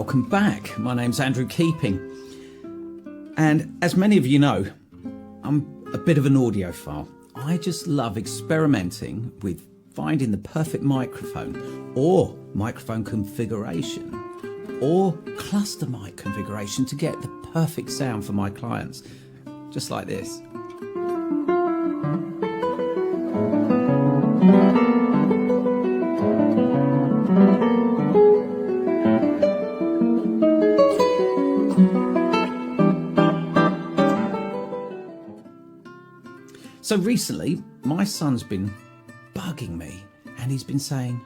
welcome back. My name's Andrew Keeping, and as many of you know, I'm a bit of an audiophile. I just love experimenting with finding the perfect microphone or microphone configuration or cluster mic configuration to get the perfect sound for my clients, just like this. So recently, my son's been bugging me and he's been saying,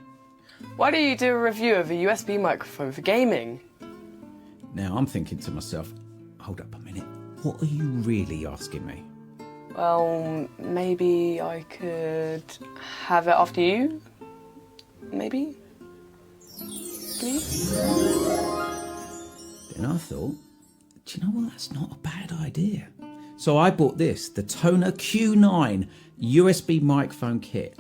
"Why don't you do a review of a USB microphone for gaming?" Now I'm thinking to myself, hold up a minute, what are you really asking me? Well, maybe I could have it after you? Maybe? Please? Then I thought, do you know what, that's not a bad idea. So I bought this, the TONOR Q9 USB microphone kit.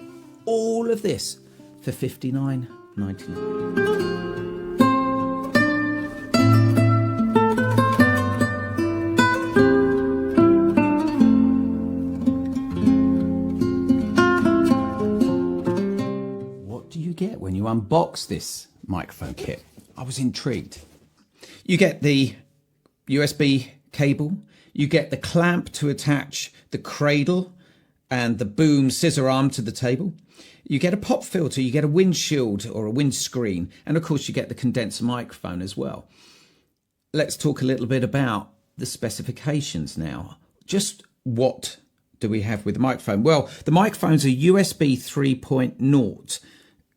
All of this for $59.99. What do you get when you unbox this microphone kit? I was intrigued. You get the USB cable, you get the clamp to attach the cradle and the boom scissor arm to the table. You get a pop filter, you get a windshield or a windscreen, and of course you get the condenser microphone as well. Let's talk a little bit about the specifications now. Just what do we have with the microphone? Well, the microphone's a USB 3.0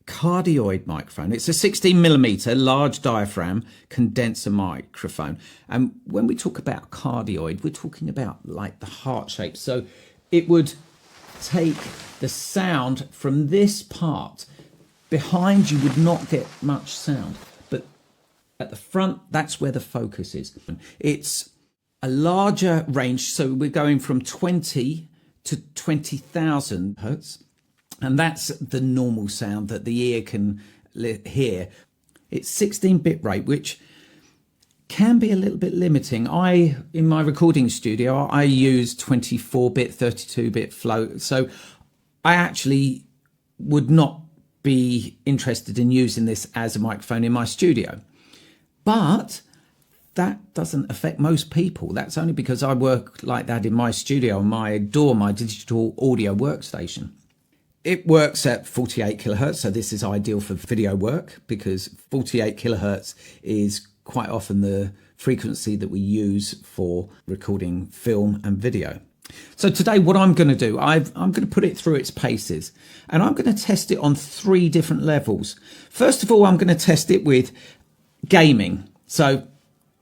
cardioid microphone. It's a 16mm large diaphragm condenser microphone. And when we talk about cardioid, we're talking about like the heart shape. So it would take the sound from this part. Behind you would not get much sound, but at the front, that's where the focus is. It's a larger range. So we're going from 20 to 20,000 hertz. And that's the normal sound that the ear can hear. It's 16-bit rate, which can be a little bit limiting. In my recording studio, I use 24-bit, 32-bit float. So I actually would not be interested in using this as a microphone in my studio. But that doesn't affect most people. That's only because I work like that in my studio, my digital audio workstation. It works at 48 kilohertz, so this is ideal for video work because 48 kilohertz is quite often the frequency that we use for recording film and video. So today what I'm going to do, I'm going to put it through its paces and I'm going to test it on 3 different levels. First of all, I'm going to test it with gaming. So,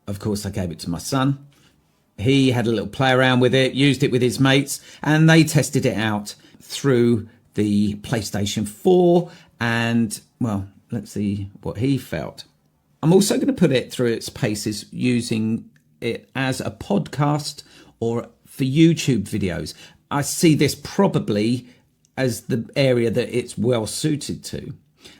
of course, I gave it to my son. He had a little play around with it, used it with his mates, and they tested it out through the PlayStation 4 and, well, let's see what he felt. I'm also going to put it through its paces using it as a podcast or for YouTube videos. I see this probably as the area that it's well suited to.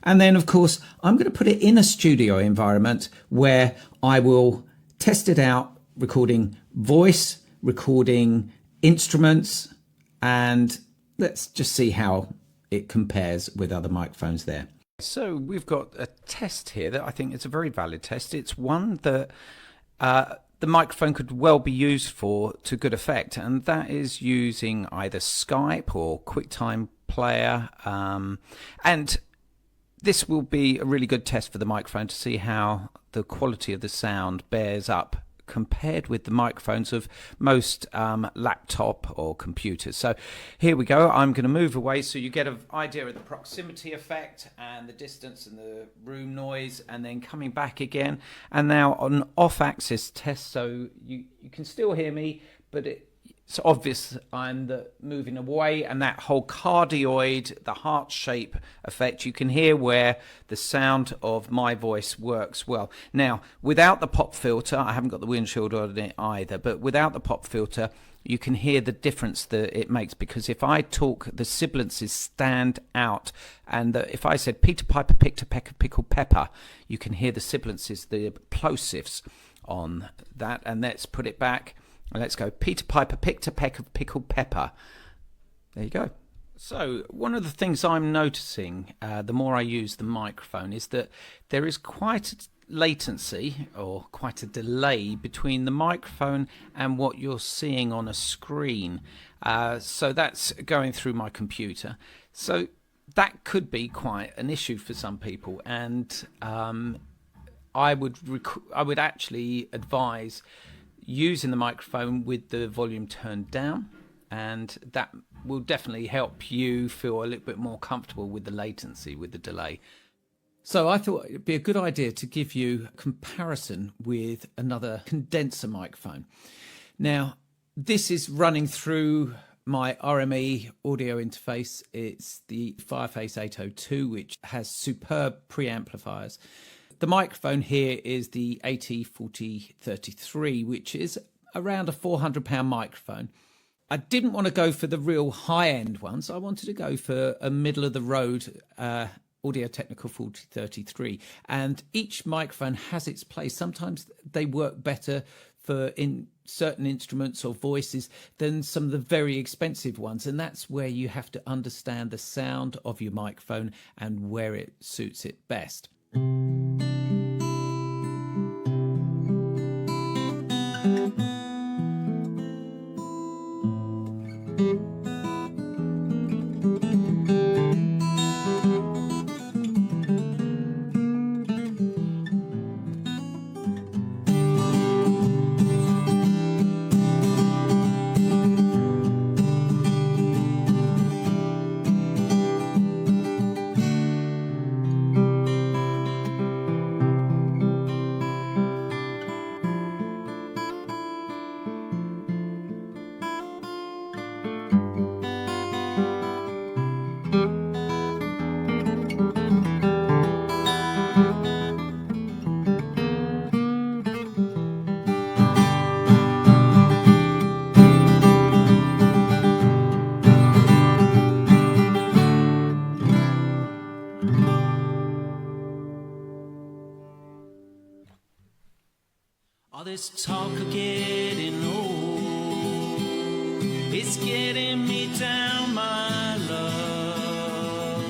And then, of course, I'm going to put it in a studio environment where I will test it out, recording voice, recording instruments, and let's just see how it compares with other microphones there. So we've got a test here that I think is a very valid test. It's one that the microphone could well be used for to good effect, and that is using either Skype or QuickTime Player. And this will be a really good test for the microphone to see how the quality of the sound bears up compared with the microphones of most laptop or computers. So here we go. I'm going to move away so you get an idea of the proximity effect and the distance and the room noise, and then coming back again. And now on off-axis test, so you can still hear me, but It's obvious I'm moving away, and that whole cardioid, the heart shape effect, you can hear where the sound of my voice works well. Now, without the pop filter, I haven't got the windshield on it either, but without the pop filter, you can hear the difference that it makes, because if I talk, the sibilances stand out. And if I said Peter Piper picked a peck of pickled pepper, you can hear the sibilances, the plosives on that. And let's put it back. Let's go. Peter Piper picked a peck of pickled pepper. There you go. So one of the things I'm noticing, the more I use the microphone, is that there is quite a latency or quite a delay between the microphone and what you're seeing on a screen. So that's going through my computer. So that could be quite an issue for some people. And I would actually advise using the microphone with the volume turned down, and that will definitely help you feel a little bit more comfortable with the latency, with the delay. So I thought it'd be a good idea to give you a comparison with another condenser microphone. Now, this is running through my RME audio interface. It's the Fireface 802, which has superb preamplifiers. The microphone here is the AT4033, which is around a £400 microphone. I didn't want to go for the real high-end ones. I wanted to go for a middle-of-the-road Audio-Technica 4033. And each microphone has its place. Sometimes they work better for in certain instruments or voices than some of the very expensive ones. And that's where you have to understand the sound of your microphone and where it suits it best. All this talk of getting old, it's getting me down, my love,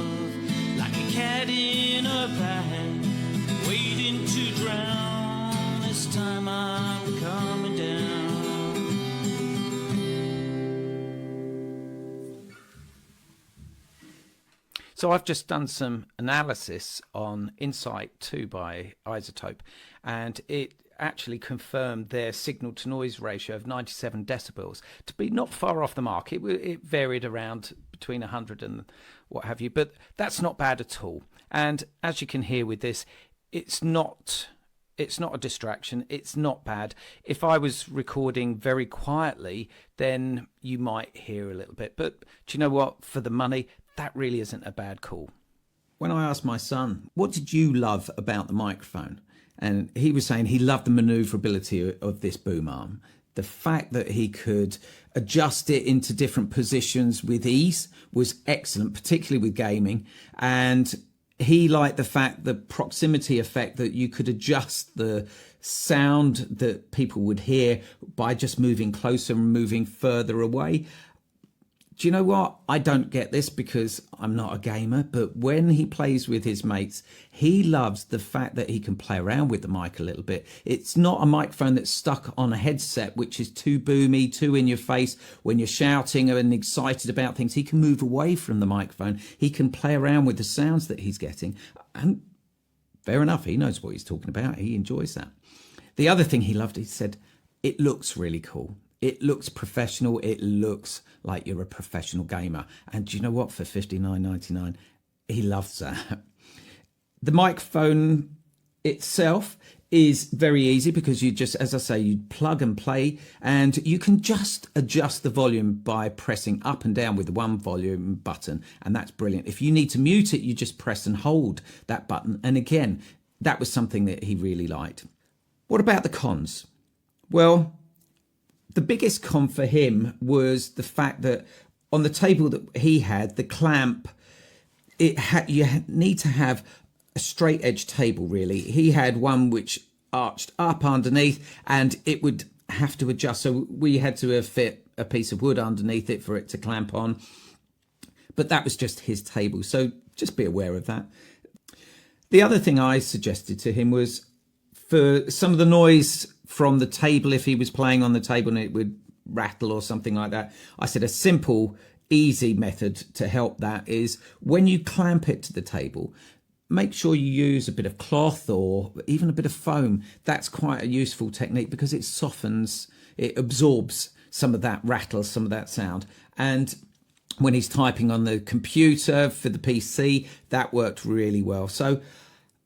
like a cat in a bag, waiting to drown. This time I'm coming down. So I've just done some analysis on Insight 2 by Isotope, and it actually confirmed their signal to noise ratio of 97 decibels to be not far off the mark. It varied around between 100 and what have you, but that's not bad at all. And as you can hear with this, it's not a distraction. It's not bad. If I was recording very quietly, then you might hear a little bit. But do you know what? For the money, that really isn't a bad call. When I asked my son, what did you love about the microphone? And he was saying he loved the maneuverability of this boom arm. The fact that he could adjust it into different positions with ease was excellent, particularly with gaming. And he liked the fact, the proximity effect, that you could adjust the sound that people would hear by just moving closer and moving further away. Do you know what? I don't get this because I'm not a gamer, but when he plays with his mates, he loves the fact that he can play around with the mic a little bit. It's not a microphone that's stuck on a headset, which is too boomy, too in your face. When you're shouting and excited about things, he can move away from the microphone. He can play around with the sounds that he's getting. And fair enough, he knows what he's talking about. He enjoys that. The other thing he loved, he said, it looks really cool. It looks professional. It looks like you're a professional gamer. And do you know what? For $59.99, he loves that. The microphone itself is very easy because you just, as I say, you plug and play, and you can just adjust the volume by pressing up and down with the one volume button, and that's brilliant. If you need to mute it, you just press and hold that button, and again, that was something that he really liked. What about the cons? Well, the biggest con for him was the fact that on the table that he had, the clamp, you need to have a straight edge table, really. He had one which arched up underneath, and it would have to adjust. So we had to fit a piece of wood underneath it for it to clamp on. But that was just his table. So just be aware of that. The other thing I suggested to him was for some of the noise from the table, if he was playing on the table and it would rattle or something like that, I said a simple, easy method to help that is when you clamp it to the table, make sure you use a bit of cloth or even a bit of foam. That's quite a useful technique because it softens, it absorbs some of that rattle, some of that sound. And when he's typing on the computer for the PC, that worked really well. So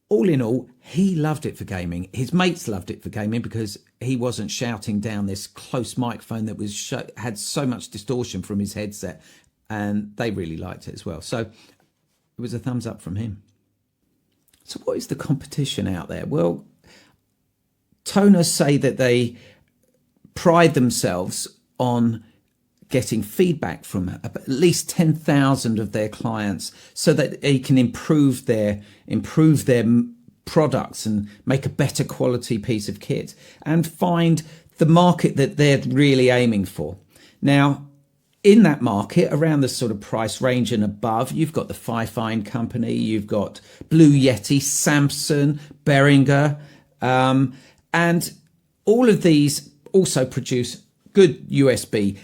all in all, he loved it for gaming. His mates loved it for gaming because he wasn't shouting down this close microphone that was had so much distortion from his headset, and they really liked it as well. So it was a thumbs up from him. So what is the competition out there? Well, toners say that they pride themselves on getting feedback from at least 10,000 of their clients so that they can improve their products and make a better quality piece of kit and find the market that they're really aiming for. Now, in that market, around the sort of price range and above, you've got the Fifine Company, you've got Blue Yeti, Samson, Behringer, and all of these also produce good USB.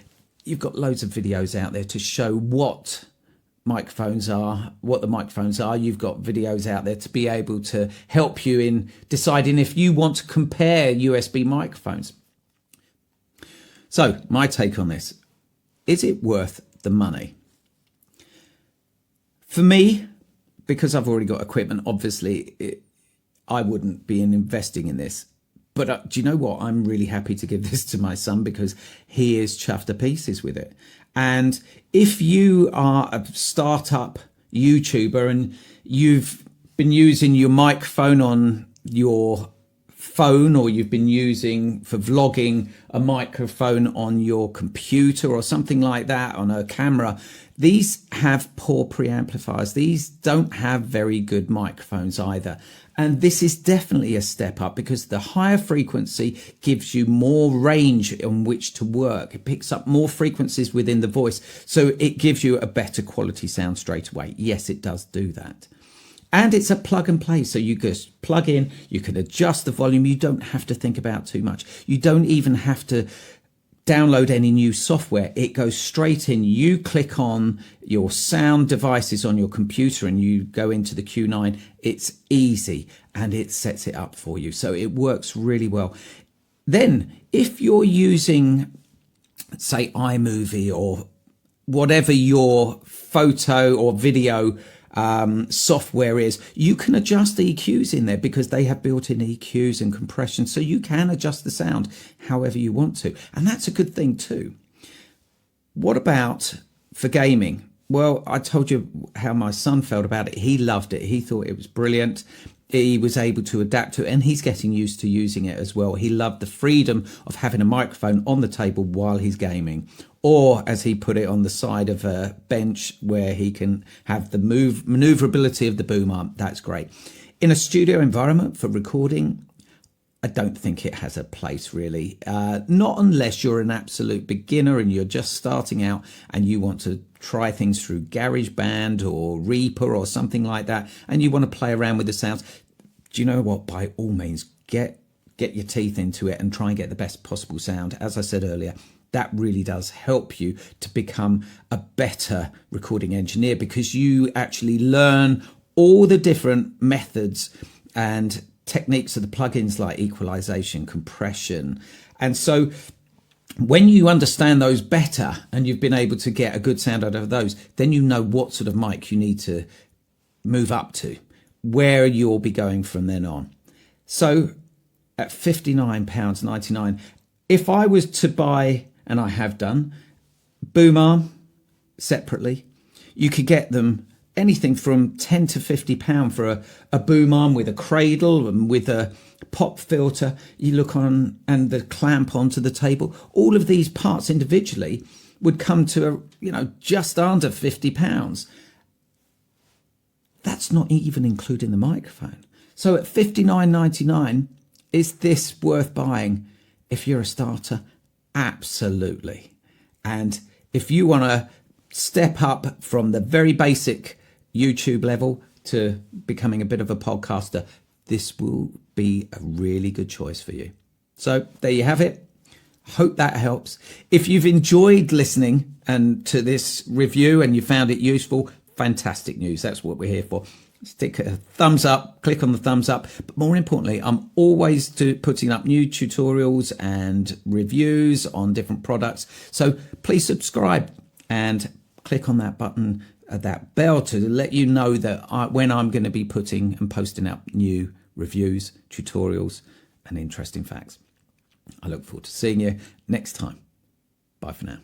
You've got loads of videos out there to show what the microphones are. You've got videos out there to be able to help you in deciding if you want to compare USB microphones. So my take on this, is it worth the money? For me, because I've already got equipment, obviously I wouldn't be investing in this. But do you know what? I'm really happy to give this to my son because he is chuffed to pieces with it. And if you are a startup YouTuber and you've been using your microphone on your phone, or you've been using for vlogging a microphone on your computer or something like that on a camera, these have poor preamplifiers. These don't have very good microphones either. And this is definitely a step up because the higher frequency gives you more range on which to work. It picks up more frequencies within the voice. So it gives you a better quality sound straight away. Yes, it does do that. And it's a plug and play. So you just plug in, you can adjust the volume. You don't have to think about too much. You don't even have to download any new software. It goes straight in. You click on your sound devices on your computer and you go into the Q9. It's easy and it sets it up for you. So it works really well. Then if you're using, say, iMovie or whatever your photo or video software is, you can adjust the EQs in there because they have built-in EQs and compression, so you can adjust the sound however you want to, and that's a good thing too. What about for gaming? Well, I told you how my son felt about it. He loved it. He thought it was brilliant. He was able to adapt to it, and he's getting used to using it as well. He loved the freedom of having a microphone on the table while he's gaming, or as he put it, on the side of a bench where he can have the maneuverability of the boom arm. That's great. In a studio environment for recording, I don't think it has a place really. Not unless you're an absolute beginner and you're just starting out and you want to try things through GarageBand or Reaper or something like that, and you want to play around with the sounds. Do you know what? By all means, get your teeth into it and try and get the best possible sound. As I said earlier, that really does help you to become a better recording engineer because you actually learn all the different methods and techniques of the plugins like equalization, compression. And so when you understand those better and you've been able to get a good sound out of those, then you know what sort of mic you need to move up to, where you'll be going from then on. So at £59.99. If I was to buy, and I have done, boom arm separately, you could get them anything from £10 to £50 for a boom arm with a cradle and with a pop filter. You look on and the clamp onto the table. All of these parts individually would come to just under £50. That's not even including the microphone. So at £59.99, is this worth buying? If you're a starter, absolutely. And if you want to step up from the very basic YouTube level to becoming a bit of a podcaster, this will be a really good choice for you. So there you have it. Hope that helps. If you've enjoyed listening to this review and you found it useful, fantastic news. That's what we're here for. Stick a thumbs up, click on the thumbs up. But more importantly, I'm always putting up new tutorials and reviews on different products. So please subscribe and click on that button, that bell, to let you know that when I'm going to be putting and posting up new reviews, tutorials and interesting facts. I look forward to seeing you next time. Bye for now.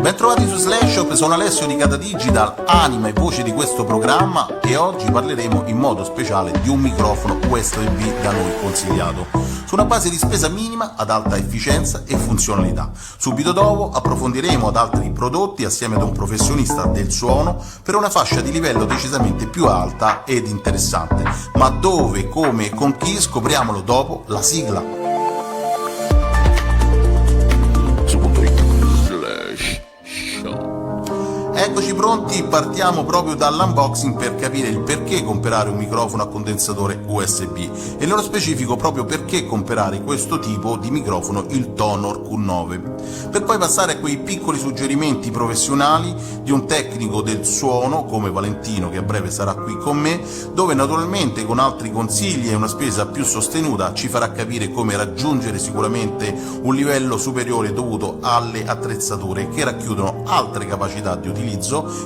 Bentrovati su Slashshop, sono Alessio di Cata Digital, anima e voce di questo programma, e oggi parleremo in modo speciale di un microfono USB da noi consigliato, su una base di spesa minima ad alta efficienza e funzionalità. Subito dopo approfondiremo ad altri prodotti assieme ad un professionista del suono per una fascia di livello decisamente più alta ed interessante. Ma dove, come e con chi scopriamolo dopo la sigla. Eccoci pronti, partiamo proprio dall'unboxing per capire il perché comprare un microfono a condensatore USB e nello specifico proprio perché comprare questo tipo di microfono, il TONOR Q9, per poi passare a quei piccoli suggerimenti professionali di un tecnico del suono come Valentino, che a breve sarà qui con me, dove naturalmente con altri consigli e una spesa più sostenuta ci farà capire come raggiungere sicuramente un livello superiore dovuto alle attrezzature che racchiudono altre capacità di utilizzo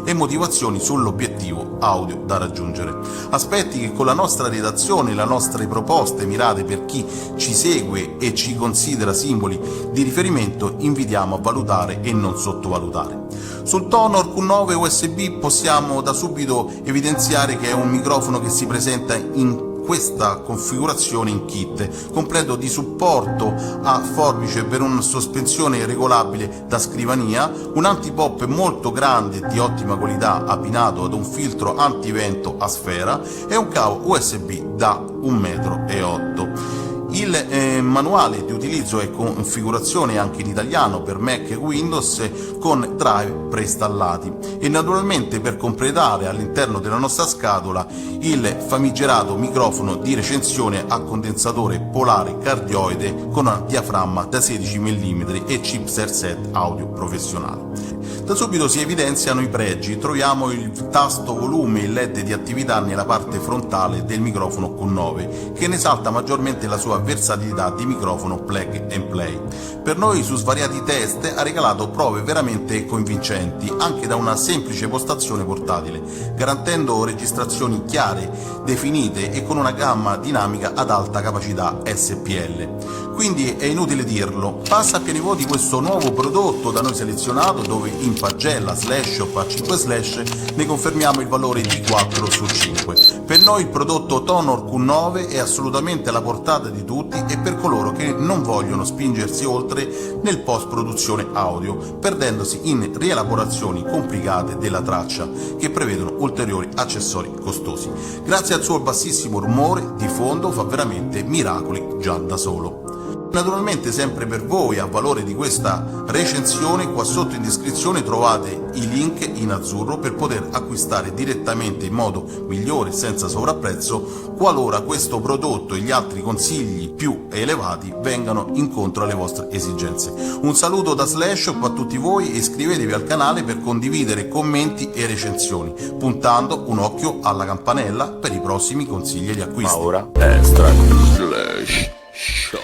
e motivazioni sull'obiettivo audio da raggiungere. Aspetti che con la nostra redazione e le nostre proposte mirate per chi ci segue e ci considera simboli di riferimento invitiamo a valutare e non sottovalutare. Sul TONOR Q9 USB possiamo da subito evidenziare che è un microfono che si presenta in questa configurazione in kit, completo di supporto a forbice per una sospensione regolabile da scrivania, un antipop molto grande di ottima qualità abbinato ad un filtro antivento a sfera e un cavo USB da 1,8 m. Il manuale di utilizzo e configurazione anche in italiano per Mac e Windows con drive preinstallati e naturalmente per completare all'interno della nostra scatola il famigerato microfono di recensione a condensatore polare cardioide con un diaframma da 16 mm e chipset audio professionale. Da subito si evidenziano i pregi. Troviamo il tasto volume e il LED di attività nella parte frontale del microfono Q9, che ne esalta maggiormente la sua versatilità di microfono plug and play. Per noi su svariati test ha regalato prove veramente convincenti, anche da una semplice postazione portatile, garantendo registrazioni chiare, definite e con una gamma dinamica ad alta capacità SPL. Quindi è inutile dirlo, passa a pieni voti questo nuovo prodotto da noi selezionato, dove in pagella Slashshop a 5/ ne confermiamo il valore di 4 su 5. Per noi il prodotto TONOR Q9 è assolutamente alla portata di tutti e per coloro che non vogliono spingersi oltre nel post-produzione audio, perdendosi in rielaborazioni complicate della traccia che prevedono ulteriori accessori costosi. Grazie al suo bassissimo rumore di fondo fa veramente miracoli già da solo. Naturalmente sempre per voi, a valore di questa recensione, qua sotto in descrizione trovate i link in azzurro per poter acquistare direttamente in modo migliore, senza sovrapprezzo, qualora questo prodotto e gli altri consigli più elevati vengano incontro alle vostre esigenze. Un saluto da Slashshop a tutti voi e iscrivetevi al canale per condividere commenti e recensioni, puntando un occhio alla campanella per i prossimi consigli di acquisto. Ma ora extra Slashshop.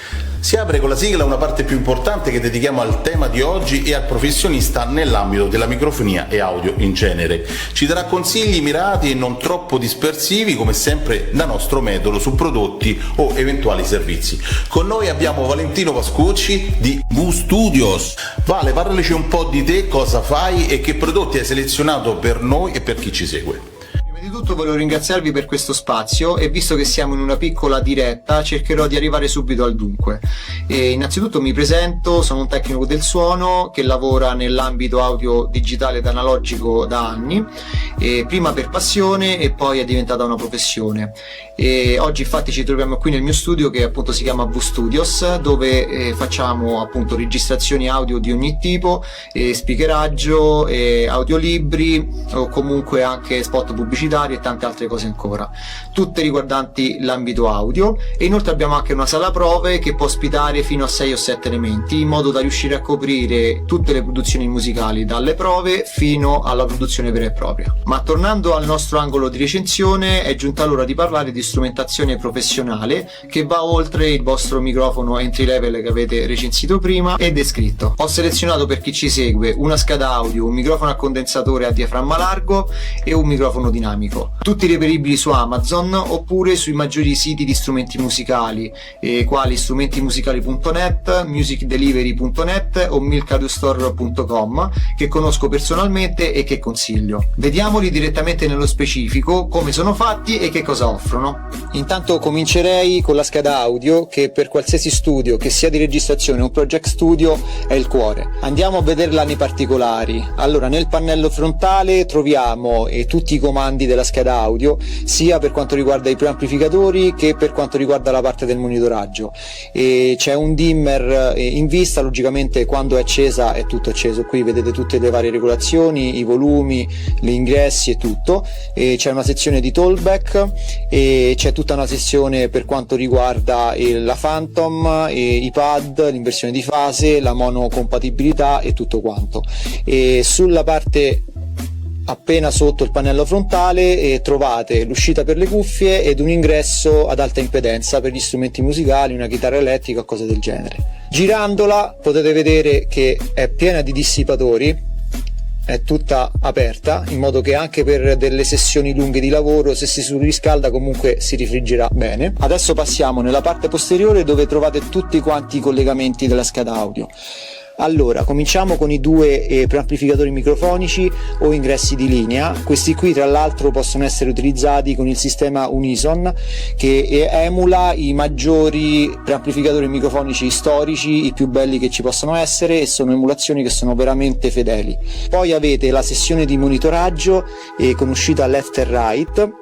Si apre con la sigla una parte più importante che dedichiamo al tema di oggi e al professionista nell'ambito della microfonia e audio in genere. Ci darà consigli mirati e non troppo dispersivi, come sempre da nostro metodo, su prodotti o eventuali servizi. Con noi abbiamo Valentino Pascucci di V Studios. Vale, parlaci un po' di te, cosa fai e che prodotti hai selezionato per noi e per chi ci segue. Prima di tutto volevo ringraziarvi per questo spazio e visto che siamo in una piccola diretta cercherò di arrivare subito al dunque. Innanzitutto mi presento, sono un tecnico del suono che lavora nell'ambito audio digitale ed analogico da anni, prima per passione e poi è diventata una professione. Oggi infatti ci troviamo qui nel mio studio che appunto si chiama V Studios, dove facciamo appunto registrazioni audio di ogni tipo, speakeraggio, audiolibri o comunque anche spot pubblicitari e tante altre cose ancora, tutte riguardanti l'ambito audio. E inoltre abbiamo anche una sala prove che può ospitare fino a 6 o 7 elementi, in modo da riuscire a coprire tutte le produzioni musicali, dalle prove fino alla produzione vera e propria. Ma tornando al nostro angolo di recensione, è giunta l'ora di parlare di strumentazione professionale che va oltre il vostro microfono entry level che avete recensito prima e descritto. Ho selezionato per chi ci segue una scheda audio, un microfono a condensatore a diaframma largo e un microfono dinamico, tutti reperibili su Amazon oppure sui maggiori siti di strumenti musicali, quali strumentimusicali.net, musicdelivery.net o milkaudiostore.com, che conosco personalmente e che consiglio. Vediamoli direttamente nello specifico, come sono fatti e che cosa offrono. Intanto comincerei con la scheda audio, che per qualsiasi studio, che sia di registrazione o project studio, è il cuore. Andiamo a vederla nei particolari. Allora, nel pannello frontale troviamo tutti i comandi della scheda audio, sia per quanto riguarda i preamplificatori che per quanto riguarda la parte del monitoraggio. C'è un dimmer in vista, logicamente quando è accesa è tutto acceso. Qui vedete tutte le varie regolazioni, i volumi, gli ingressi e tutto. C'è una sezione di talkback e c'è tutta una sezione per quanto riguarda la phantom, i pad, l'inversione di fase, la monocompatibilità e tutto quanto. Sulla parte appena sotto il pannello frontale trovate l'uscita per le cuffie ed un ingresso ad alta impedenza per gli strumenti musicali, una chitarra elettrica o cose del genere. Girandola potete vedere che è piena di dissipatori, è tutta aperta in modo che anche per delle sessioni lunghe di lavoro, se si surriscalda, comunque si rifriggerà bene. Adesso passiamo nella parte posteriore dove trovate tutti quanti i collegamenti della scheda audio. Allora, cominciamo con i due preamplificatori microfonici o ingressi di linea. Questi qui tra l'altro possono essere utilizzati con il sistema Unison, che emula i maggiori preamplificatori microfonici storici, i più belli che ci possono essere, e sono emulazioni che sono veramente fedeli. Poi avete la sessione di monitoraggio con uscita left e right,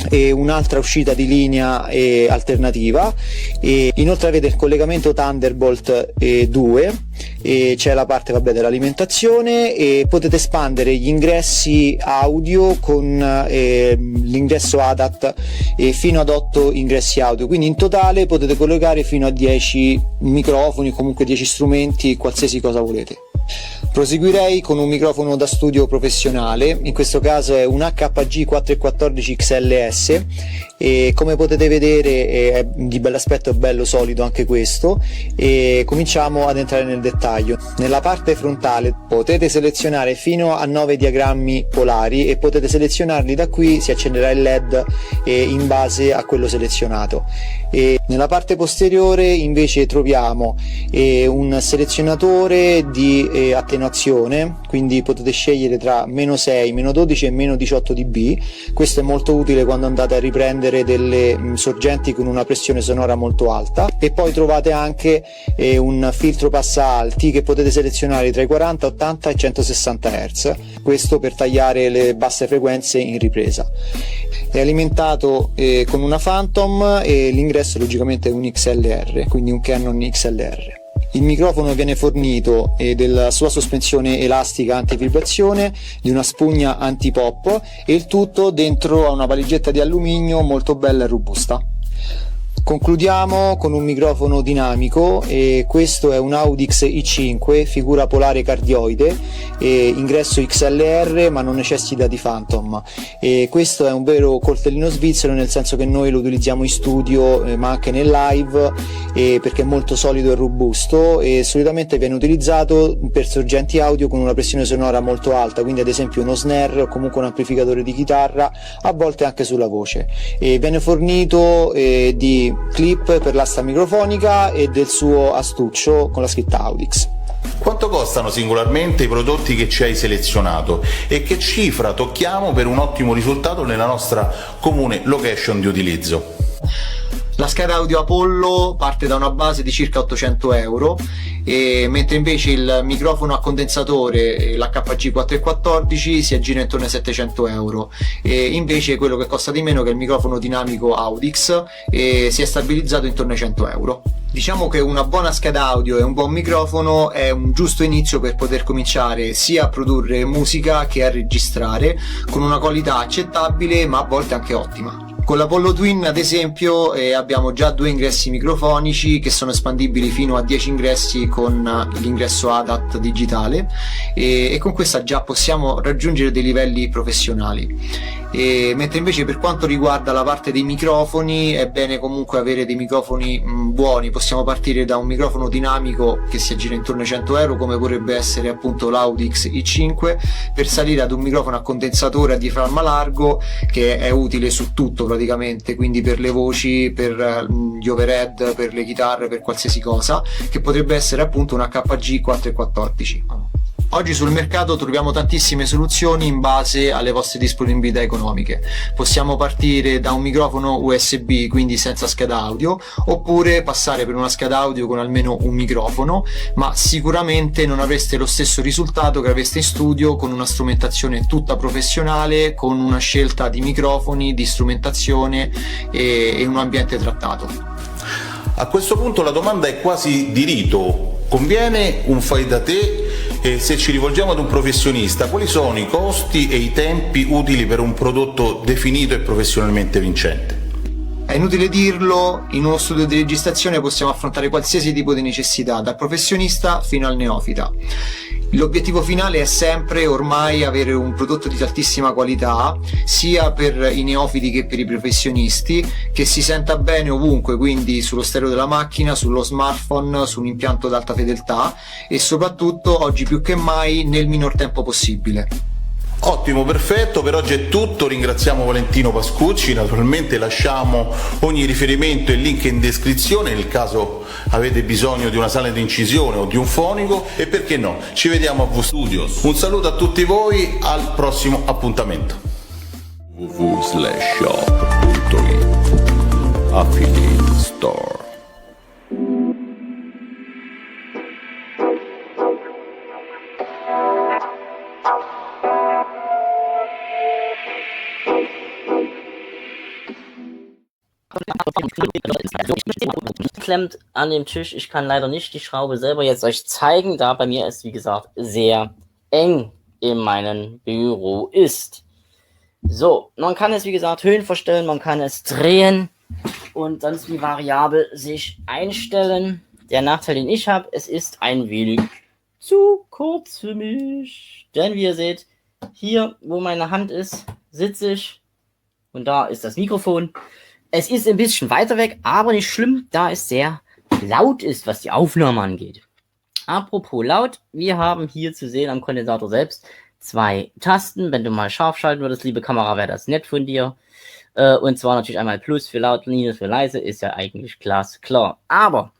e un'altra uscita di linea alternativa, e inoltre avete il collegamento Thunderbolt 2, e c'è la parte dell'alimentazione, e potete espandere gli ingressi audio con l'ingresso ADAT fino ad 8 ingressi audio, quindi in totale potete collegare fino a 10 microfoni, comunque 10 strumenti, qualsiasi cosa volete. Proseguirei con un microfono da studio professionale, in questo caso è un HG 414 XLS, e come potete vedere è di bell'aspetto, è bello solido anche questo. E cominciamo ad entrare nel dettaglio. Nella parte frontale potete selezionare fino a 9 diagrammi polari e potete selezionarli da qui, si accenderà il LED in base a quello selezionato. E nella parte posteriore invece troviamo un selezionatore di attenuazione, quindi potete scegliere tra -6, -12 e -18 dB. Questo è molto utile quando andate a riprendere delle sorgenti con una pressione sonora molto alta. E poi trovate anche un filtro passa alti che potete selezionare tra i 40, 80 e 160 Hz, questo per tagliare le basse frequenze in ripresa. È alimentato con una Phantom e l'ingresso logicamente è un XLR, quindi un Canon XLR. Il microfono viene fornito della sua sospensione elastica antivibrazione, di una spugna antipop, e il tutto dentro a una valigetta di alluminio molto bella e robusta. Concludiamo con un microfono dinamico, e questo è un Audix i5 figura polare cardioide, ingresso XLR ma non necessita di Phantom, e questo è un vero coltellino svizzero, nel senso che noi lo utilizziamo in studio ma anche nel live, perché è molto solido e robusto, e solitamente viene utilizzato per sorgenti audio con una pressione sonora molto alta, quindi ad esempio uno snare o comunque un amplificatore di chitarra, a volte anche sulla voce, e viene fornito di clip per l'asta microfonica e del suo astuccio con la scritta Audix. Quanto costano singolarmente i prodotti che ci hai selezionato e che cifra tocchiamo per un ottimo risultato nella nostra comune location di utilizzo? La scheda audio Apollo parte da una base di circa 800 euro, mentre invece il microfono a condensatore, l'HG 414, si aggira intorno ai 700 euro, e invece quello che costa di meno, che è il microfono dinamico Audix, si è stabilizzato intorno ai 100 euro. Diciamo che una buona scheda audio e un buon microfono è un giusto inizio per poter cominciare sia a produrre musica che a registrare con una qualità accettabile, ma a volte anche ottima. Con l'Apollo Twin, ad esempio, abbiamo già 2 ingressi microfonici che sono espandibili fino a 10 ingressi con l'ingresso ADAT digitale, e con questa già possiamo raggiungere dei livelli professionali. Mentre invece per quanto riguarda la parte dei microfoni, è bene comunque avere dei microfoni buoni. Possiamo partire da un microfono dinamico che si aggira intorno ai 100 euro, come potrebbe essere appunto l'Audix i5, per salire ad un microfono a condensatore a diaframma largo, che è utile su tutto praticamente, quindi per le voci, per gli overhead, per le chitarre, per qualsiasi cosa, che potrebbe essere appunto un HG 414. Oggi sul mercato troviamo tantissime soluzioni in base alle vostre disponibilità economiche. Possiamo partire da un microfono USB, quindi senza scheda audio, oppure passare per una scheda audio con almeno un microfono, ma sicuramente non avreste lo stesso risultato che avreste in studio con una strumentazione tutta professionale, con una scelta di microfoni, di strumentazione e un ambiente trattato. A questo punto la domanda è quasi di rito. Conviene un fai da te? E se ci rivolgiamo ad un professionista, quali sono i costi e i tempi utili per un prodotto definito e professionalmente vincente? È inutile dirlo, in uno studio di registrazione possiamo affrontare qualsiasi tipo di necessità, dal professionista fino al neofita. L'obiettivo finale è sempre ormai avere un prodotto di altissima qualità, sia per i neofiti che per i professionisti, che si senta bene ovunque, quindi sullo stereo della macchina, sullo smartphone, su un impianto ad alta fedeltà, e soprattutto oggi più che mai nel minor tempo possibile. Ottimo, perfetto, per oggi è tutto. Ringraziamo Valentino Pascucci, naturalmente lasciamo ogni riferimento e link in descrizione nel caso avete bisogno di una sala di incisione o di un fonico, e perché no, ci vediamo a VStudios. Un saluto a tutti voi, al prossimo appuntamento. www.shop.it Affiliate Store. Klemmt an dem Tisch. Ich kann leider nicht die Schraube selber jetzt euch zeigen, da bei mir es, wie gesagt, sehr eng in meinem Büro ist. So, man kann es, wie gesagt, Höhen verstellen, man kann es drehen und sonst wie variabel sich einstellen. Der Nachteil, den ich habe, es ist ein wenig zu kurz für mich. Denn wie ihr seht, hier, wo meine Hand ist, sitze ich und da ist das Mikrofon. Es ist ein bisschen weiter weg, aber nicht schlimm, da es sehr laut ist, was die Aufnahme angeht. Apropos laut, wir haben hier zu sehen am Kondensator selbst 2 Tasten. Wenn du mal scharf schalten würdest, liebe Kamera, wäre das nett von dir. Und zwar natürlich einmal Plus für laut, Minus für leise, ist ja eigentlich glasklar. Aber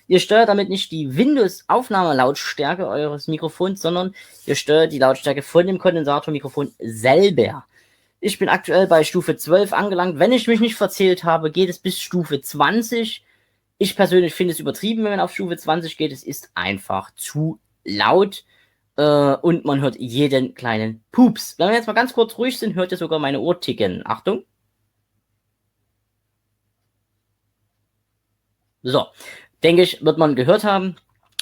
ihr steuert damit nicht die Windows-Aufnahmelautstärke eures Mikrofons, sondern ihr steuert die Lautstärke von dem Kondensatormikrofon selber. Ich bin aktuell bei Stufe 12 angelangt. Wenn ich mich nicht verzählt habe, geht es bis Stufe 20. Ich persönlich finde es übertrieben, wenn man auf Stufe 20 geht. Es ist einfach zu laut und man hört jeden kleinen Pups. Wenn wir jetzt mal ganz kurz ruhig sind, hört ihr sogar meine Uhr ticken. Achtung. So, denke ich, wird man gehört haben.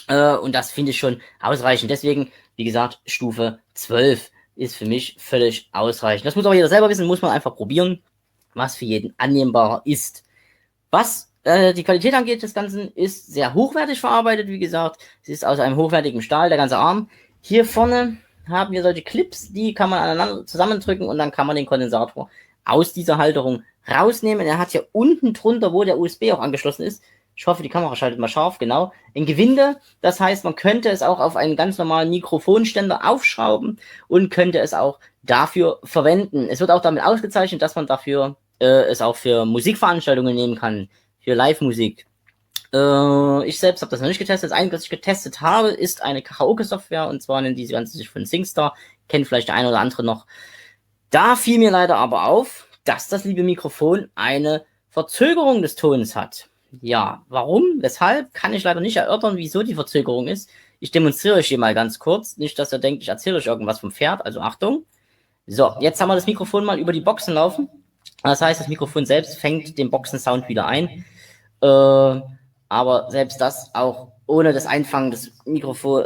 Und das finde ich schon ausreichend. Deswegen, wie gesagt, Stufe 12 ist für mich völlig ausreichend. Das muss aber jeder selber wissen, muss man einfach probieren, was für jeden annehmbarer ist. Was die Qualität angeht des Ganzen, ist sehr hochwertig verarbeitet, wie gesagt. Es ist aus einem hochwertigen Stahl, der ganze Arm. Hier vorne haben wir solche Clips, die kann man aneinander zusammendrücken und dann kann man den Kondensator aus dieser Halterung rausnehmen. Er hat hier unten drunter, wo der USB auch angeschlossen ist, ich hoffe, die Kamera schaltet mal scharf, genau, ein Gewinde. Das heißt, man könnte es auch auf einen ganz normalen Mikrofonständer aufschrauben und könnte es auch dafür verwenden. Es wird auch damit ausgezeichnet, dass man dafür es auch für Musikveranstaltungen nehmen kann, für Live-Musik. Ich selbst habe das noch nicht getestet. Das Einzige, was ich getestet habe, ist eine Karaoke-Software, und zwar nennt diese ganze sich von SingStar. Kennt vielleicht der eine oder andere noch. Da fiel mir leider aber auf, dass das liebe Mikrofon eine Verzögerung des Tons hat. Ja, warum, weshalb, kann ich leider nicht erörtern, wieso die Verzögerung ist. Ich demonstriere euch hier mal ganz kurz. Nicht, dass ihr denkt, ich erzähle euch irgendwas vom Pferd, also Achtung. So, jetzt haben wir das Mikrofon mal über die Boxen laufen. Das heißt, das Mikrofon selbst fängt den Boxensound wieder ein. Aber selbst das, auch ohne das Einfangen des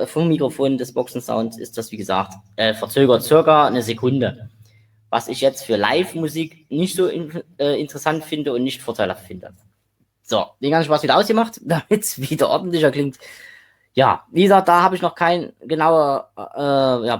vom Mikrofon des Boxensounds, ist das, wie gesagt, verzögert circa eine Sekunde. Was ich jetzt für Live-Musik nicht so interessant finde und nicht vorteilhaft finde. So, den ganzen Spaß wieder ausgemacht, damit es wieder ordentlicher klingt. Ja, wie gesagt, da habe ich noch keine genaue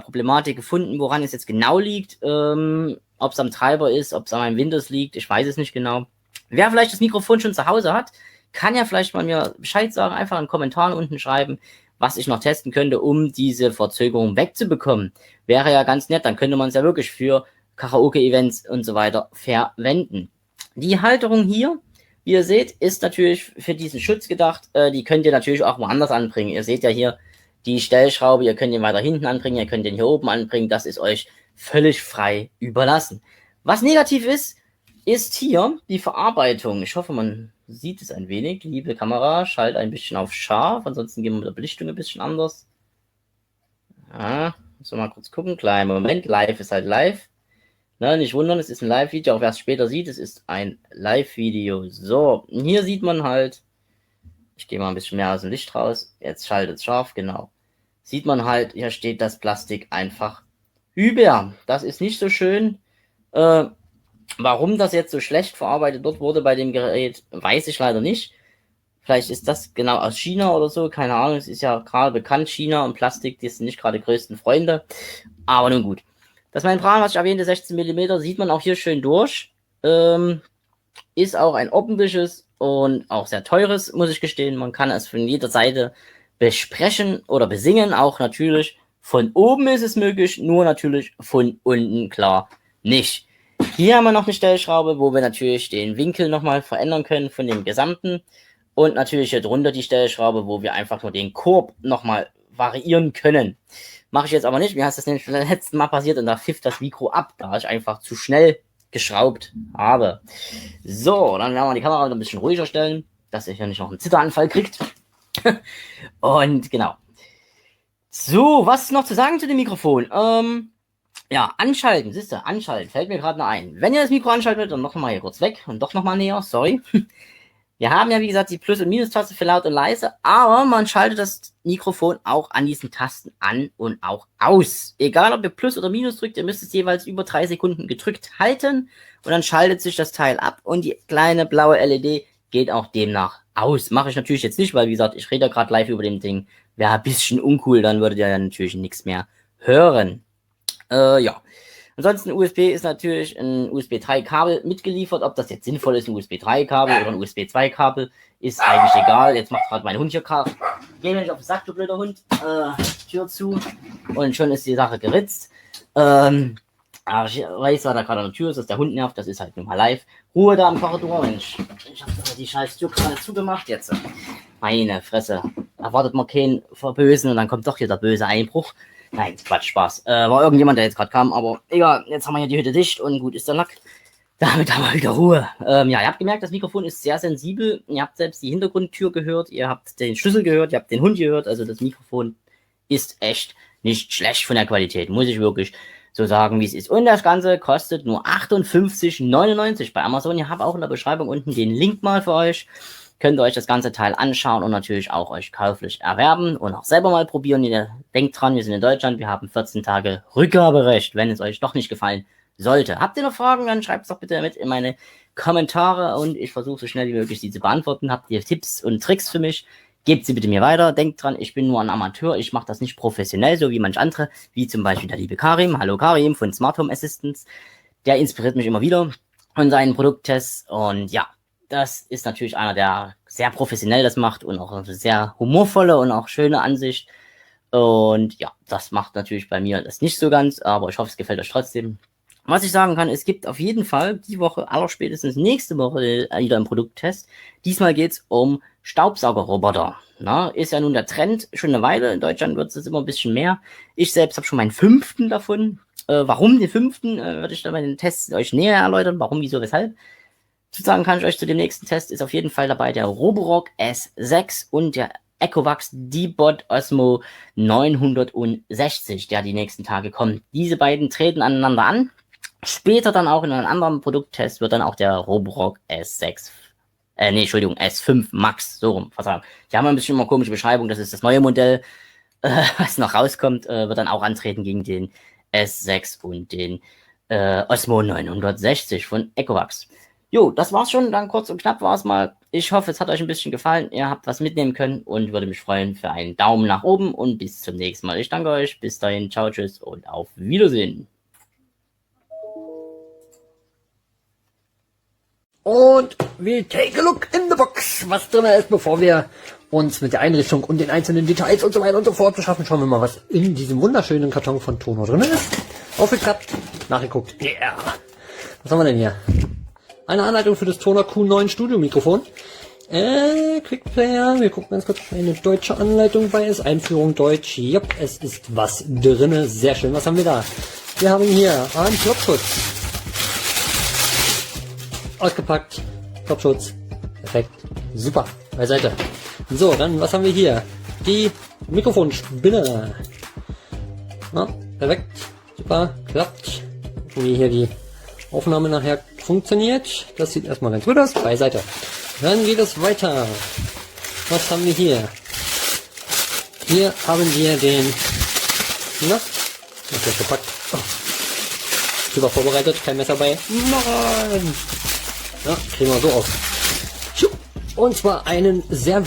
Problematik gefunden, woran es jetzt genau liegt. Ob es am Treiber ist, ob es an meinem Windows liegt, ich weiß es nicht genau. Wer vielleicht das Mikrofon schon zu Hause hat, kann ja vielleicht mal mir Bescheid sagen, einfach in den Kommentaren unten schreiben, was ich noch testen könnte, um diese Verzögerung wegzubekommen. Wäre ja ganz nett, dann könnte man es ja wirklich für Karaoke-Events und so weiter verwenden. Die Halterung hier, wie ihr seht, ist natürlich für diesen Schutz gedacht. Die könnt ihr natürlich auch woanders anbringen. Ihr seht ja hier die Stellschraube, ihr könnt den weiter hinten anbringen, ihr könnt den hier oben anbringen. Das ist euch völlig frei überlassen. Was negativ ist, ist hier die Verarbeitung. Ich hoffe, man sieht es ein wenig. Liebe Kamera, schalt ein bisschen auf scharf, ansonsten gehen wir mit der Belichtung ein bisschen anders. Ja, müssen wir mal kurz gucken. Kleinen Moment, live ist halt live. Na, nicht wundern, es ist ein Live-Video, auch wer es später sieht, es ist ein Live-Video. So, hier sieht man halt, ich gehe mal ein bisschen mehr aus dem Licht raus, jetzt schaltet es scharf, genau. Sieht man halt, hier steht das Plastik einfach über. Das ist nicht so schön. Warum das jetzt so schlecht verarbeitet dort wurde bei dem Gerät, weiß ich leider nicht. Vielleicht ist das genau aus China oder so, keine Ahnung, es ist ja gerade bekannt, China und Plastik, die sind nicht gerade die größten Freunde, aber nun gut. Das Membran, was ich erwähnte, 16 mm, sieht man auch hier schön durch. Ist auch ein ordentliches und auch sehr teures, muss ich gestehen. Man kann es von jeder Seite besprechen oder besingen. Auch natürlich von oben ist es möglich, nur natürlich von unten klar nicht. Hier haben wir noch eine Stellschraube, wo wir natürlich den Winkel nochmal verändern können von dem gesamten. Und natürlich hier drunter die Stellschraube, wo wir einfach nur den Korb nochmal variieren können. Mache ich jetzt aber nicht. Mir ist das nämlich beim letzten Mal passiert und da pfiff das Mikro ab, da ich einfach zu schnell geschraubt habe. So, dann werden wir die Kamera ein bisschen ruhiger stellen, dass ihr hier nicht noch einen Zitteranfall kriegt. Und genau. So, was ist noch zu sagen zu dem Mikrofon? Ja, anschalten, siehst du, anschalten, fällt mir gerade noch ein. Wenn ihr das Mikro anschaltet, dann noch mal hier kurz weg und doch noch mal näher, sorry. Wir haben ja, wie gesagt, die Plus- und Minus-Taste für laut und leise, aber man schaltet das Mikrofon auch an diesen Tasten an und auch aus. Egal, ob ihr Plus oder Minus drückt, ihr müsst es jeweils über 3 Sekunden gedrückt halten und dann schaltet sich das Teil ab und die kleine blaue LED geht auch demnach aus. Mache ich natürlich jetzt nicht, weil, wie gesagt, ich rede ja gerade live über dem Ding. Wäre ein bisschen uncool, dann würdet ihr ja natürlich nichts mehr hören. Ja. Ansonsten USB ist natürlich ein USB 3 Kabel mitgeliefert. Ob das jetzt sinnvoll ist, ein USB 3 Kabel oder ein USB 2 Kabel, ist eigentlich egal. Jetzt macht gerade mein Hund hier geh mir nicht auf den Sack, du blöder Hund. Tür zu. Und schon ist die Sache geritzt. Aber ich weiß, war da gerade an der Tür ist, dass der Hund nervt. Das ist halt nun mal live. Ruhe da am Korridor, Mensch. Ich habe die scheiß Tür gerade zugemacht jetzt. Meine Fresse. Erwartet man keinen Verbösen und dann kommt doch hier der böse Einbruch. Nein, Quatsch, Spaß. War irgendjemand, der jetzt gerade kam, aber egal, jetzt haben wir hier die Hütte dicht und gut ist der Lack. Damit haben wir wieder Ruhe. Ja, ihr habt gemerkt, das Mikrofon ist sehr sensibel. Ihr habt selbst die Hintergrundtür gehört, ihr habt den Schlüssel gehört, ihr habt den Hund gehört. Also das Mikrofon ist echt nicht schlecht von der Qualität, muss ich wirklich so sagen, wie es ist. Und das Ganze kostet nur 58,99 bei Amazon. Ihr habt auch in der Beschreibung unten den Link mal für euch. Könnt ihr euch das ganze Teil anschauen und natürlich auch euch käuflich erwerben und auch selber mal probieren. Ihr denkt dran, wir sind in Deutschland, wir haben 14 Tage Rückgaberecht, wenn es euch doch nicht gefallen sollte. Habt ihr noch Fragen, dann schreibt es doch bitte mit in meine Kommentare und ich versuche so schnell wie möglich sie zu beantworten. Habt ihr Tipps und Tricks für mich? Gebt sie bitte mir weiter. Denkt dran, ich bin nur ein Amateur. Ich mache das nicht professionell, so wie manch andere, wie zum Beispiel der liebe Karim. Hallo Karim von Smart Home Assistance. Der inspiriert mich immer wieder von seinen Produkttests. Und ja, das ist natürlich einer, der sehr professionell das macht und auch eine sehr humorvolle und auch schöne Ansicht. Und ja, das macht natürlich bei mir das nicht so ganz, aber ich hoffe, es gefällt euch trotzdem. Was ich sagen kann, es gibt auf jeden Fall die Woche, allerspätestens nächste Woche wieder einen Produkttest. Diesmal geht's um Staubsaugerroboter. Na, ist ja nun der Trend schon eine Weile. In Deutschland wird es immer ein bisschen mehr. Ich selbst habe schon meinen 5. davon. Warum den 5. Würde ich dann bei den Tests euch näher erläutern. Warum, wieso, weshalb. Zu sagen kann ich euch zu dem nächsten Test ist auf jeden Fall dabei der Roborock S6 und der Ecovacs D-Bot Osmo 960, der die nächsten Tage kommt. Diese beiden treten aneinander an. Später dann auch in einem anderen Produkttest wird dann auch der Roborock S5 Max, so rum, Verzeihung. Die haben ein bisschen immer komische Beschreibung, das ist das neue Modell, was noch rauskommt, wird dann auch antreten gegen den S6 und den Osmo 960 von Ecovacs. Jo, das war's schon, dann kurz und knapp war's mal. Ich hoffe, es hat euch ein bisschen gefallen, ihr habt was mitnehmen können und würde mich freuen für einen Daumen nach oben und bis zum nächsten Mal. Ich danke euch, bis dahin, ciao, tschüss und auf Wiedersehen. Und wir take a look in the box, was drin ist, bevor wir uns mit der Einrichtung und den einzelnen Details und so weiter und so fort beschaffen. Schauen wir mal, was in diesem wunderschönen Karton von TONOR drin ist. Aufgeklappt, nachgeguckt. Yeah. Was haben wir denn hier? Eine Anleitung für das TONOR Q9 Studio Mikrofon. Quick Player, wir gucken ganz kurz, ob eine deutsche Anleitung bei ist. Einführung Deutsch, jupp, es ist was drinne, sehr schön. Was haben wir da? Wir haben hier einen Plopschutz. Ausgepackt, Plopschutz, perfekt, super, beiseite. So, dann, was haben wir hier? Die Mikrofonspinne. Na, perfekt, super, klappt. Gucken, wie hier die Aufnahme nachher funktioniert. Das sieht erstmal ganz gut aus, beiseite. Dann geht es weiter. Was haben wir hier? Hier haben wir den, na, ist das gepackt. Oh. Super vorbereitet, kein Messer bei. Nein! Ja, kriegen wir so aus. Und zwar einen sehr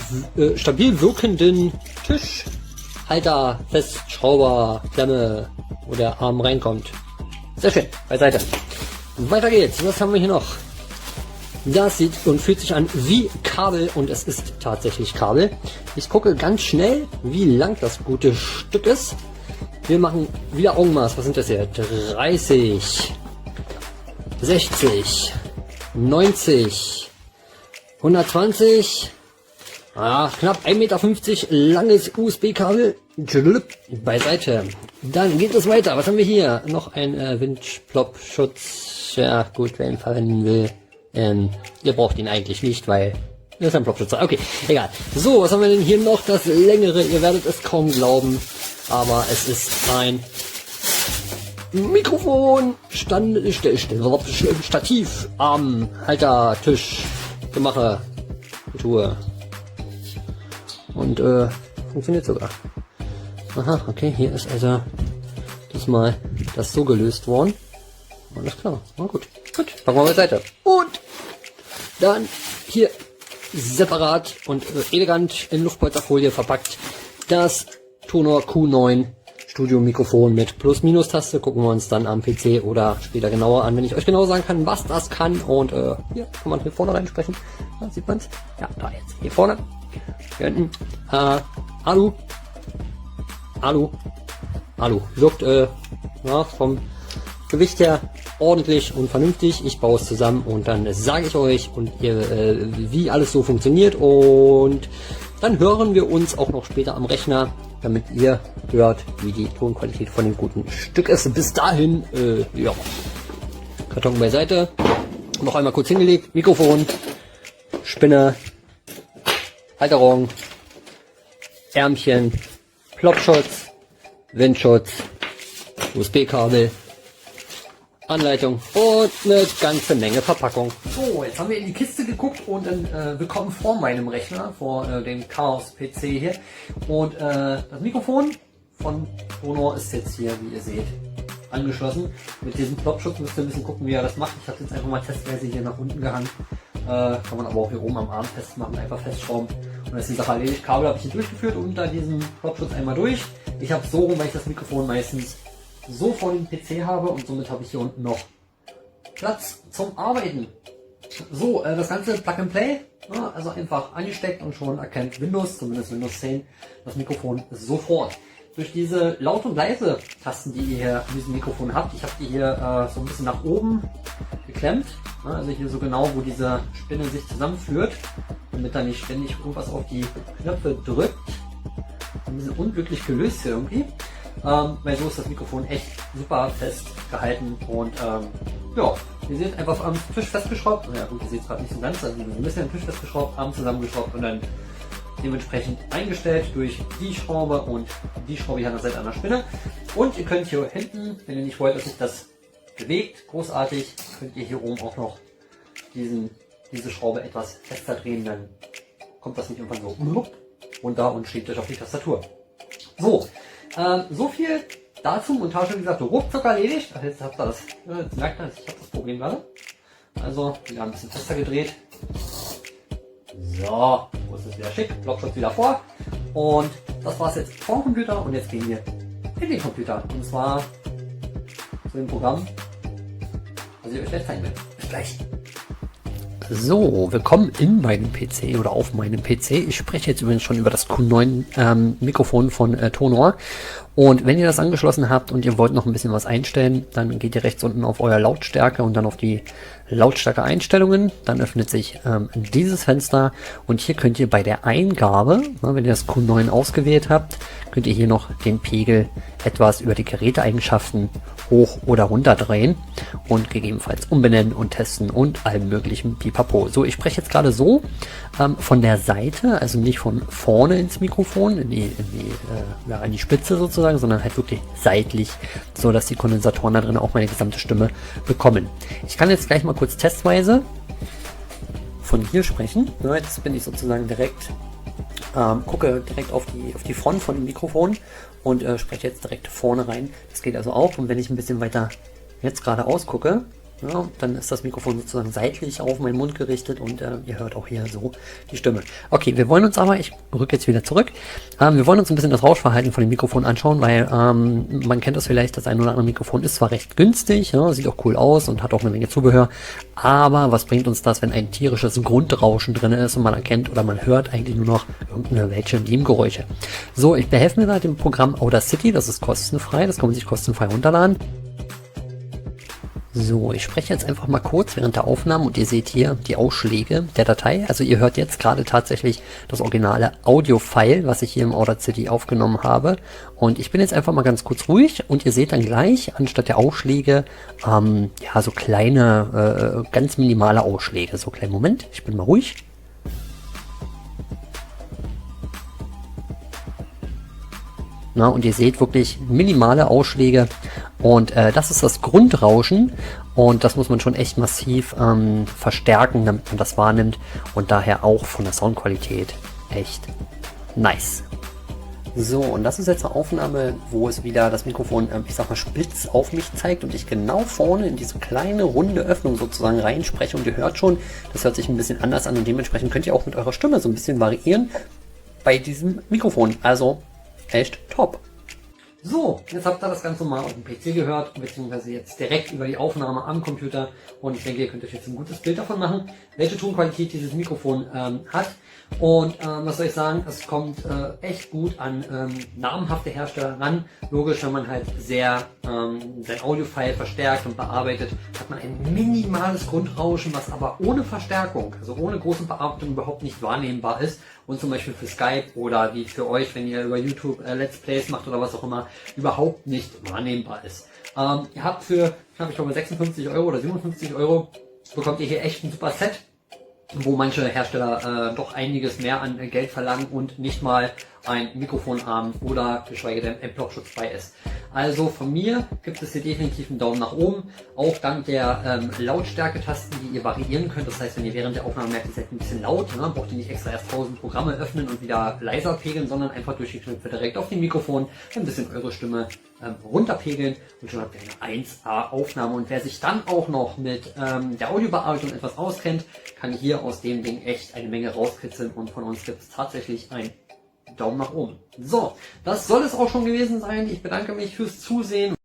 stabil wirkenden Tischhalter, Festschrauber, Klemme, wo der Arm reinkommt. Sehr schön, beiseite. Weiter geht's. Was haben wir hier noch? Das sieht und fühlt sich an wie Kabel und es ist tatsächlich Kabel. Ich gucke ganz schnell, wie lang das gute Stück ist. Wir machen wieder Augenmaß. Was sind das hier? 30, 60, 90, 120, knapp 1,50 Meter langes USB-Kabel. Beiseite. Dann geht es weiter. Was haben wir hier? Noch ein Windplopschutz. Ja gut, wer ihn verwenden will. Ihr braucht ihn eigentlich nicht, weil das ist ein Plopschutzer. Okay, egal. So, was haben wir denn hier noch? Das längere. Ihr werdet es kaum glauben, aber es ist ein Mikrofon, Stativ, Arm, Halter, Tisch, Gemache, Tour. Und funktioniert sogar. Aha, okay, hier ist also diesmal das so gelöst worden. Alles klar, na gut. Gut, packen wir beiseite. Und dann hier separat und elegant in Luftpolsterfolie verpackt das TONOR Q9 Studio Mikrofon mit Plus-Minus-Taste. Gucken wir uns dann am PC oder später genauer an, wenn ich euch genau sagen kann, was das kann. Und hier kann man hier vorne reinsprechen. Da sieht man's. Ja, da jetzt. Hier vorne. Hier hinten. Alu. Wirkt ja, vom Gewicht her ordentlich und vernünftig. Ich baue es zusammen und dann sage ich euch und ihr, wie alles so funktioniert. Und dann hören wir uns auch noch später am Rechner, damit ihr hört, wie die Tonqualität von dem guten Stück ist. Bis dahin, ja, Karton beiseite. Noch einmal kurz hingelegt. Mikrofon, Spinne, Halterung, Ärmchen, Plopschutz, Windschutz, USB-Kabel, Anleitung und eine ganze Menge Verpackung. So, jetzt haben wir in die Kiste geguckt und dann willkommen vor meinem Rechner, vor dem Chaos-PC hier. Und das Mikrofon von TONOR ist jetzt hier, wie ihr seht, angeschlossen. Mit diesem Plopschutz müsst ihr ein bisschen gucken, wie er das macht. Ich habe jetzt einfach mal testweise hier nach unten gehangen. Kann man aber auch hier oben am Arm festmachen, einfach festschrauben. Und das ist die Sache erledigt. Kabel habe ich hier durchgeführt, unter diesem Plopschutz einmal durch. Ich habe so rum, weil ich das Mikrofon meistens so vor dem PC habe und somit habe ich hier unten noch Platz zum Arbeiten. So, das Ganze Plug and Play, ja, also einfach angesteckt und schon erkennt Windows, zumindest Windows 10, das Mikrofon sofort. Durch diese Laut- und Leise-Tasten, die ihr hier in diesem Mikrofon habt, ich habe die hier so ein bisschen nach oben geklemmt, ja, also hier so genau, wo diese Spinne sich zusammenführt, damit da nicht ständig irgendwas auf die Knöpfe drückt. Ein bisschen unglücklich gelöst hier irgendwie, weil so ist das Mikrofon echt super fest gehalten und ja, ihr seht einfach am Tisch festgeschraubt, ja gut, ihr seht es gerade nicht so ganz, also ein bisschen am Tisch festgeschraubt, Arm zusammengeschraubt und dann dementsprechend eingestellt durch die Schraube und die Schraube hier an der Seite einer Spinne. Und ihr könnt hier hinten, wenn ihr nicht wollt, dass sich das bewegt, großartig, könnt ihr hier oben auch noch diese Schraube etwas fester drehen, dann kommt das nicht irgendwann so runter und schlägt euch auf die Tastatur. So, so viel dazu. Montage, wie gesagt, ruckzuck erledigt. Also jetzt habt ihr das, jetzt merkt ihr, ich habe das Problem gerade. Also, wieder ein bisschen fester gedreht. So, wo ist es wieder schick? Blockschutz wieder vor. Und das war es jetzt vor dem Computer und jetzt gehen wir in den Computer. Und zwar zu dem Programm, was ich euch gleich zeigen will. Bis gleich. So, willkommen in meinem PC oder auf meinem PC. Ich spreche jetzt übrigens schon über das Q9 Mikrofon von TONOR. Und wenn ihr das angeschlossen habt und ihr wollt noch ein bisschen was einstellen, dann geht ihr rechts unten auf euer Lautstärke und dann auf die Lautstärke-Einstellungen. Dann öffnet sich dieses Fenster und hier könnt ihr bei der Eingabe, wenn ihr das Q9 ausgewählt habt, könnt ihr hier noch den Pegel etwas über die Geräteeigenschaften hoch oder runter drehen und gegebenenfalls umbenennen und testen und allem möglichen Pipapo. So, ich spreche jetzt gerade so von der Seite, also nicht von vorne ins Mikrofon, in die Spitze sozusagen, sondern halt wirklich seitlich, so dass die Kondensatoren da drin auch meine gesamte Stimme bekommen. Ich kann jetzt gleich mal kurz testweise von hier sprechen. So, jetzt bin ich sozusagen direkt, gucke direkt auf die Front von dem Mikrofon und spreche jetzt direkt vorne rein. Das geht also auch. Und wenn ich ein bisschen weiter jetzt gerade ausgucke, ja, dann ist das Mikrofon sozusagen seitlich auf meinen Mund gerichtet und ihr hört auch hier so die Stimme. Okay, wir wollen uns aber, ich rücke jetzt wieder zurück, wir wollen uns ein bisschen das Rauschverhalten von dem Mikrofon anschauen, weil man kennt das vielleicht, das ein oder andere Mikrofon ist zwar recht günstig, ja, sieht auch cool aus und hat auch eine Menge Zubehör, aber was bringt uns das, wenn ein tierisches Grundrauschen drin ist und man erkennt oder man hört eigentlich nur noch irgendwelche Nebengeräusche. So, ich behelfe mir da dem Programm Audacity, das ist kostenfrei, das kann man sich kostenfrei runterladen. So, ich spreche jetzt einfach mal kurz während der Aufnahmen und ihr seht hier die Ausschläge der Datei. Also ihr hört jetzt gerade tatsächlich das originale Audio-File, was ich hier im Audacity aufgenommen habe. Und ich bin jetzt einfach mal ganz kurz ruhig und ihr seht dann gleich, anstatt der Ausschläge, ja, so kleine, ganz minimale Ausschläge. So, kleinen Moment, ich bin mal ruhig. Na, und ihr seht wirklich minimale Ausschläge und das ist das Grundrauschen und das muss man schon echt massiv verstärken, damit man das wahrnimmt und daher auch von der Soundqualität echt nice. So, und das ist jetzt eine Aufnahme, wo es wieder das Mikrofon, ich sag mal, spitz auf mich zeigt und ich genau vorne in diese kleine runde Öffnung sozusagen reinspreche und ihr hört schon, das hört sich ein bisschen anders an und dementsprechend könnt ihr auch mit eurer Stimme so ein bisschen variieren bei diesem Mikrofon. Also echt top. So, jetzt habt ihr das Ganze mal auf dem PC gehört, beziehungsweise jetzt direkt über die Aufnahme am Computer und ich denke, ihr könnt euch jetzt ein gutes Bild davon machen, welche Tonqualität dieses Mikrofon hat. Und was soll ich sagen, es kommt echt gut an namhafte Hersteller ran. Logisch, wenn man halt sehr sein Audio-File verstärkt und bearbeitet, hat man ein minimales Grundrauschen, was aber ohne Verstärkung, also ohne große Bearbeitung überhaupt nicht wahrnehmbar ist und zum Beispiel für Skype oder wie für euch, wenn ihr über YouTube Let's Plays macht oder was auch immer, überhaupt nicht wahrnehmbar ist. Ihr habt für, ich glaube 56 Euro oder 57 Euro bekommt ihr hier echt ein super Set, wo manche Hersteller doch einiges mehr an Geld verlangen und nicht mal ein Mikrofonarm oder geschweige denn ein Blockschutz bei ist. Also von mir gibt es hier definitiv einen Daumen nach oben, auch dank der Lautstärke-Tasten, die ihr variieren könnt. Das heißt, wenn ihr während der Aufnahme merkt, ihr seid ein bisschen laut, ne, braucht ihr nicht extra erst 1000 Programme öffnen und wieder leiser pegeln, sondern einfach durch die Knöpfe direkt auf dem Mikrofon ein bisschen eure Stimme runterpegeln und schon habt ihr eine 1A-Aufnahme. Und wer sich dann auch noch mit der Audiobearbeitung etwas auskennt, kann hier aus dem Ding echt eine Menge rauskitzeln und von uns gibt es tatsächlich ein Daumen nach oben. So, das soll es auch schon gewesen sein. Ich bedanke mich fürs Zusehen.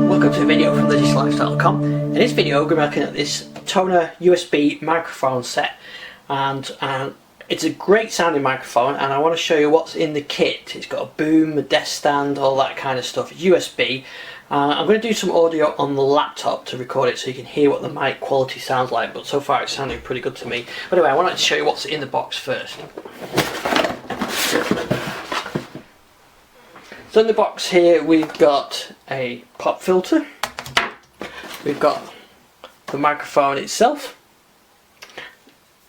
Welcome to a video from thedigitallifestyle.com. In this video we're looking at this TONOR USB microphone set, and it's a great sounding microphone, and I want to show you what's in the kit. It's got a boom, a desk stand, all that kind of stuff. It's USB. I'm going to do some audio on the laptop to record it so you can hear what the mic quality sounds like, but so far it's sounding pretty good to me. But anyway, I wanted to show you what's in the box first. So in the box here we've got a pop filter, we've got the microphone itself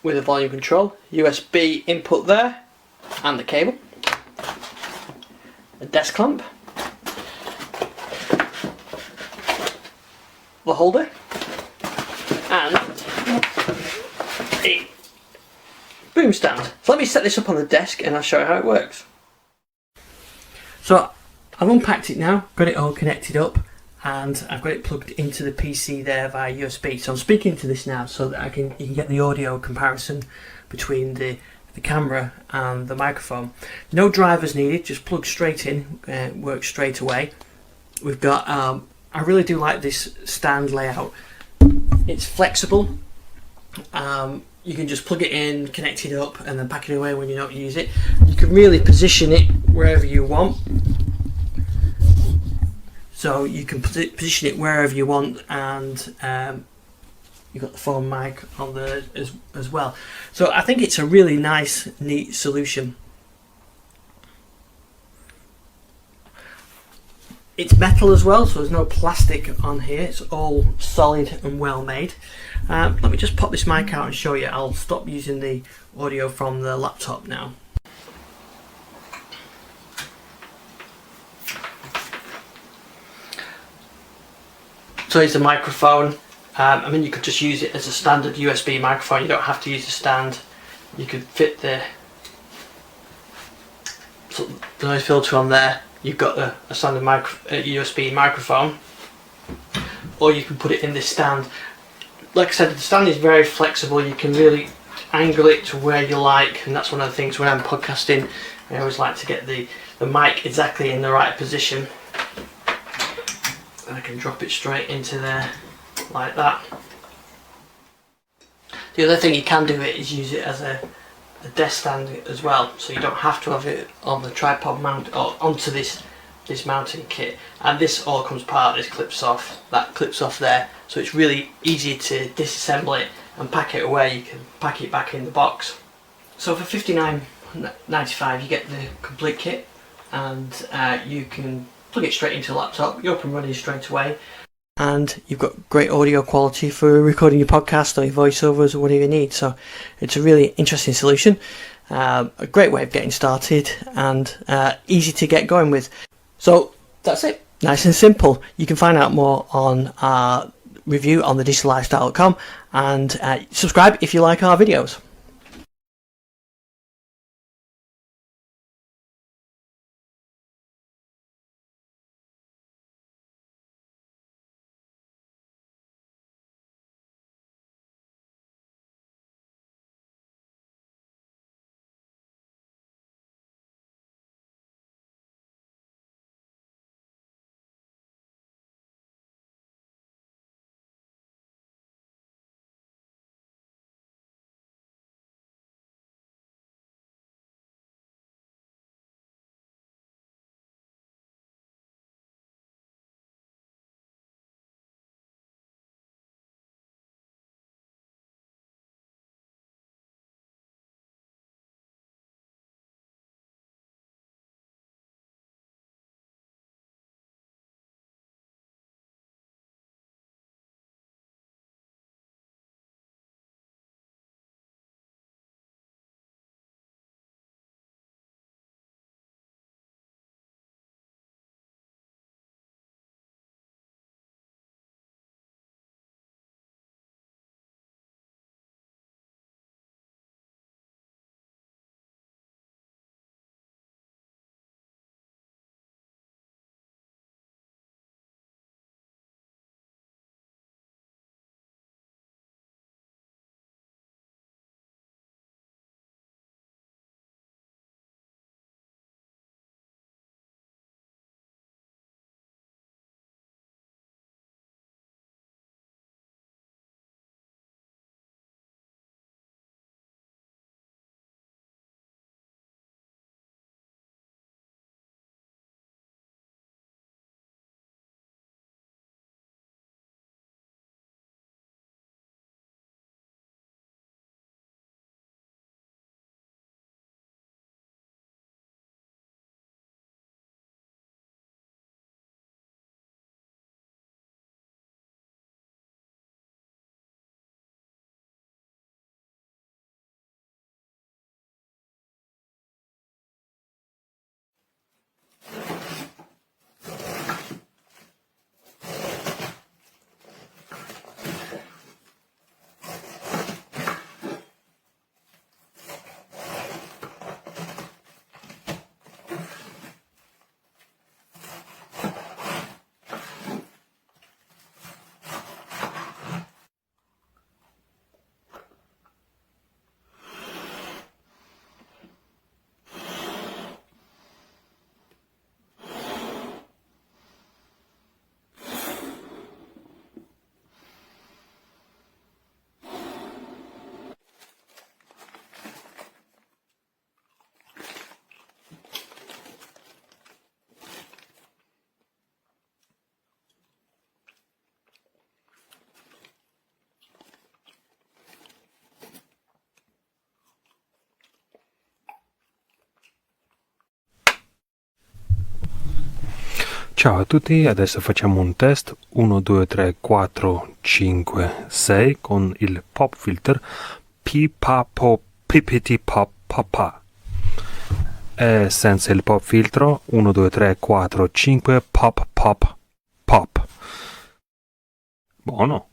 with a volume control, USB input there and the cable, a desk clamp, the holder, and a boom stand. So let me set this up on the desk and I'll show you how it works. So I've unpacked it now, got it all connected up, and I've got it plugged into the PC there via USB. So I'm speaking to this now so that you can get the audio comparison between the camera and the microphone. No drivers needed, just plug straight in, works straight away. We've got, I really do like this stand layout. It's flexible. You can just plug it in, connect it up, and then pack it away when you don't use it. You can really position it wherever you want. So you can position it wherever you want, and you've got the phone mic on there as well. So I think it's a really nice, neat solution. It's metal as well, so there's no plastic on here. It's all solid and well made. Let me just pop this mic out and show you. I'll stop using the audio from the laptop now. So here's the microphone. I mean, you could just use it as a standard USB microphone. You don't have to use a stand. You could fit the noise filter on there. You've got a standard USB microphone, or you can put it in this stand. Like I said, the stand is very flexible. You can really angle it to where you like, and that's one of the things when I'm podcasting. I always like to get the mic exactly in the right position. And I can drop it straight into there like that. The other thing you can do is use it as a desk stand as well, so you don't have to have it on the tripod mount or onto this mounting kit. And this all comes apart, this clips off, that clips off there, so it's really easy to disassemble it and pack it away. You can pack it back in the box. So for $59.95 you get the complete kit, and you can plug it straight into the laptop, you're up and running straight away, and you've got great audio quality for recording your podcast or your voiceovers or whatever you need. So it's a really interesting solution, a great way of getting started, and easy to get going with. So that's it, nice and simple. You can find out more on our review on thedigital.com, and subscribe if you like our videos. Ciao a tutti, adesso facciamo un test 1, 2, 3, 4, 5, 6 con il pop filter P-Pop Pipiti Pop Papa. E senza il pop filtro 1, 2, 3, 4, 5 pop pop pop. Buono.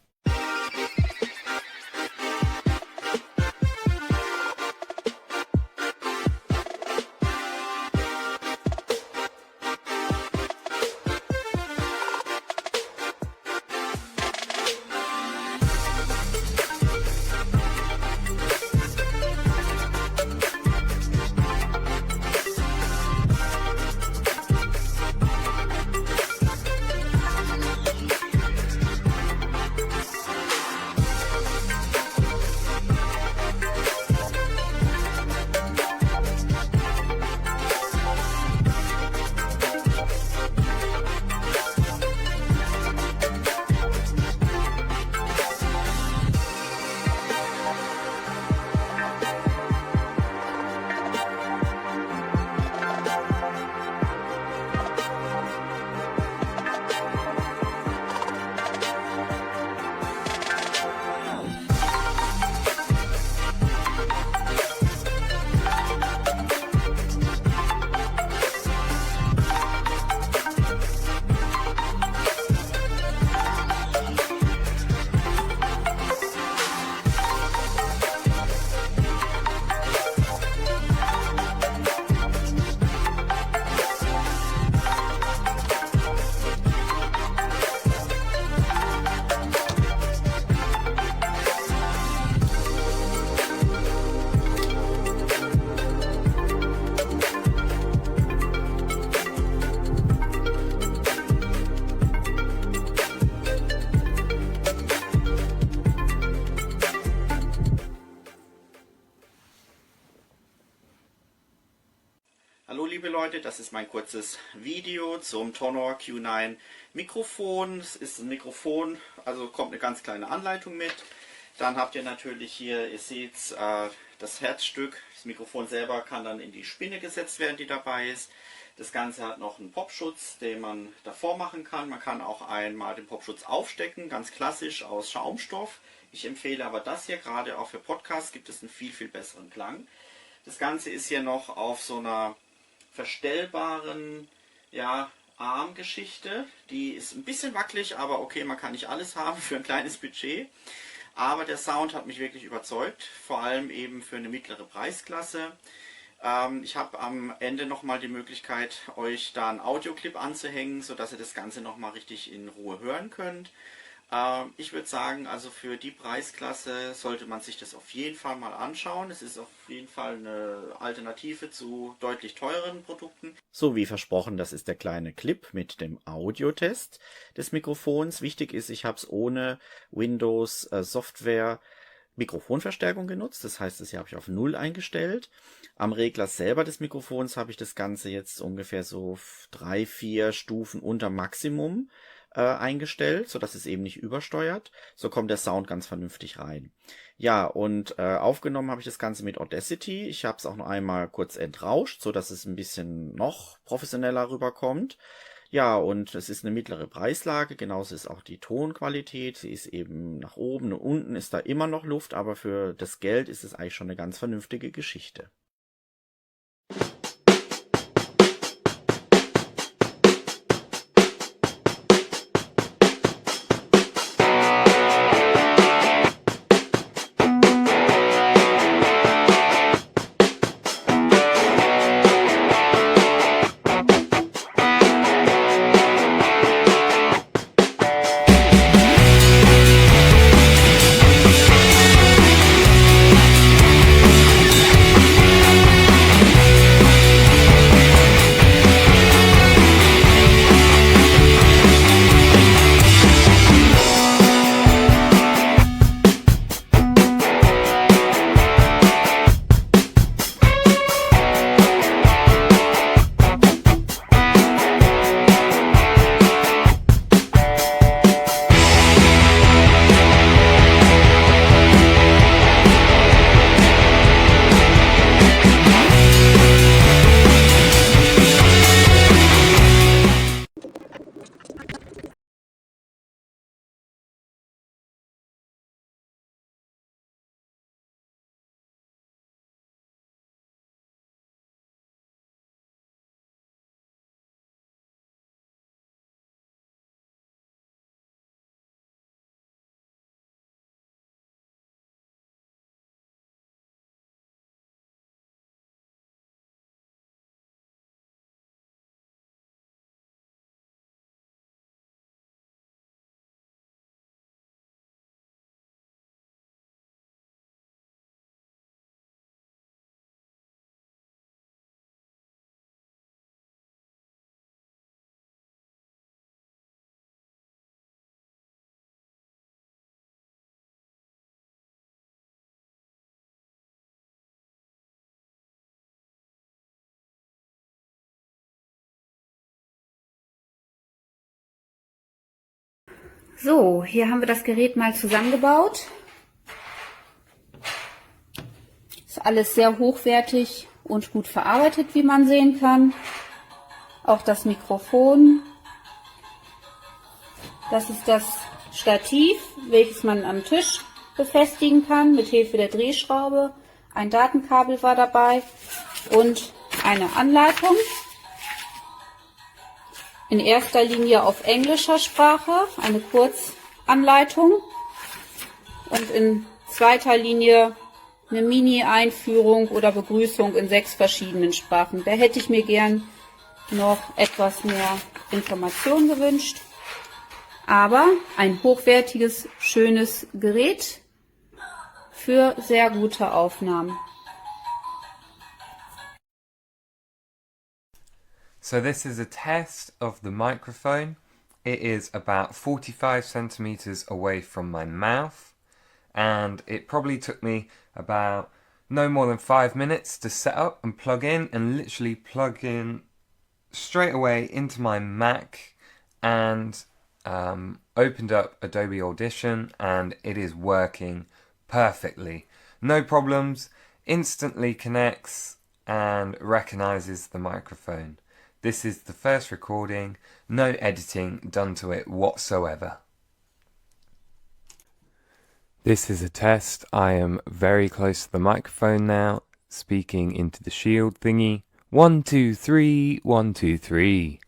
Hallo liebe Leute, das ist mein kurzes Video zum TONOR Q9 Mikrofon. Es ist ein Mikrofon, also kommt eine ganz kleine Anleitung mit. Dann habt ihr natürlich hier, ihr seht das Herzstück. Das Mikrofon selber kann dann in die Spinne gesetzt werden, die dabei ist. Das Ganze hat noch einen Popschutz, den man davor machen kann. Man kann auch einmal den Popschutz aufstecken, ganz klassisch aus Schaumstoff. Ich empfehle aber das hier, gerade auch für Podcasts gibt es einen viel, viel besseren Klang. Das Ganze ist hier noch auf so einer verstellbaren Armgeschichte. Die ist ein bisschen wackelig, aber okay, man kann nicht alles haben für ein kleines Budget. Aber der Sound hat mich wirklich überzeugt, vor allem eben für eine mittlere Preisklasse. Ich habe am Ende nochmal die Möglichkeit, euch da einen Audioclip anzuhängen, sodass ihr das Ganze nochmal richtig in Ruhe hören könnt. Ich würde sagen, also für die Preisklasse sollte man sich das auf jeden Fall mal anschauen. Es ist auf jeden Fall eine Alternative zu deutlich teureren Produkten. So wie versprochen, das ist der kleine Clip mit dem Audiotest des Mikrofons. Wichtig ist, ich habe es ohne Windows Software Mikrofonverstärkung genutzt. Das heißt, das hier habe ich auf 0 eingestellt. Am Regler selber des Mikrofons habe ich das Ganze jetzt ungefähr so 3-4 Stufen unter Maximum eingestellt, sodass es eben nicht übersteuert. So kommt der Sound ganz vernünftig rein. Ja, und aufgenommen habe ich das Ganze mit Audacity. Ich habe es auch noch einmal kurz entrauscht, sodass es ein bisschen noch professioneller rüberkommt. Ja, und es ist eine mittlere Preislage, genauso ist auch die Tonqualität. Sie ist eben nach oben und unten ist da immer noch Luft, aber für das Geld ist es eigentlich schon eine ganz vernünftige Geschichte. So, hier haben wir das Gerät mal zusammengebaut. Ist alles sehr hochwertig und gut verarbeitet, wie man sehen kann. Auch das Mikrofon. Das ist das Stativ, welches man am Tisch befestigen kann mit Hilfe der Drehschraube. Ein Datenkabel war dabei und eine Anleitung. In erster Linie auf englischer Sprache, eine Kurzanleitung. Und in zweiter Linie eine Mini-Einführung oder Begrüßung in 6 verschiedenen Sprachen. Da hätte ich mir gern noch etwas mehr Informationen gewünscht. Aber ein hochwertiges, schönes Gerät für sehr gute Aufnahmen. So this is a test of the microphone. It is about 45 centimeters away from my mouth, and it probably took me about no more than 5 minutes to set up and plug in, and literally plug in straight away into my Mac, and opened up Adobe Audition, and it is working perfectly. No problems, instantly connects and recognizes the microphone. This is the first recording, no editing done to it whatsoever. This is a test. I am very close to the microphone now, speaking into the shield thingy. 1, 2, 3, 1, 2, 3.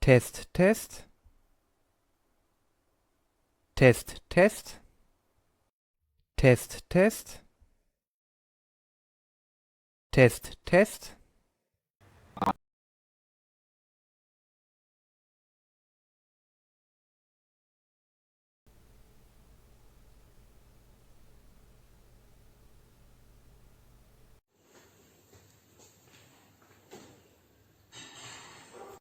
Test, Test. Test, Test. Test, Test. Test, Test.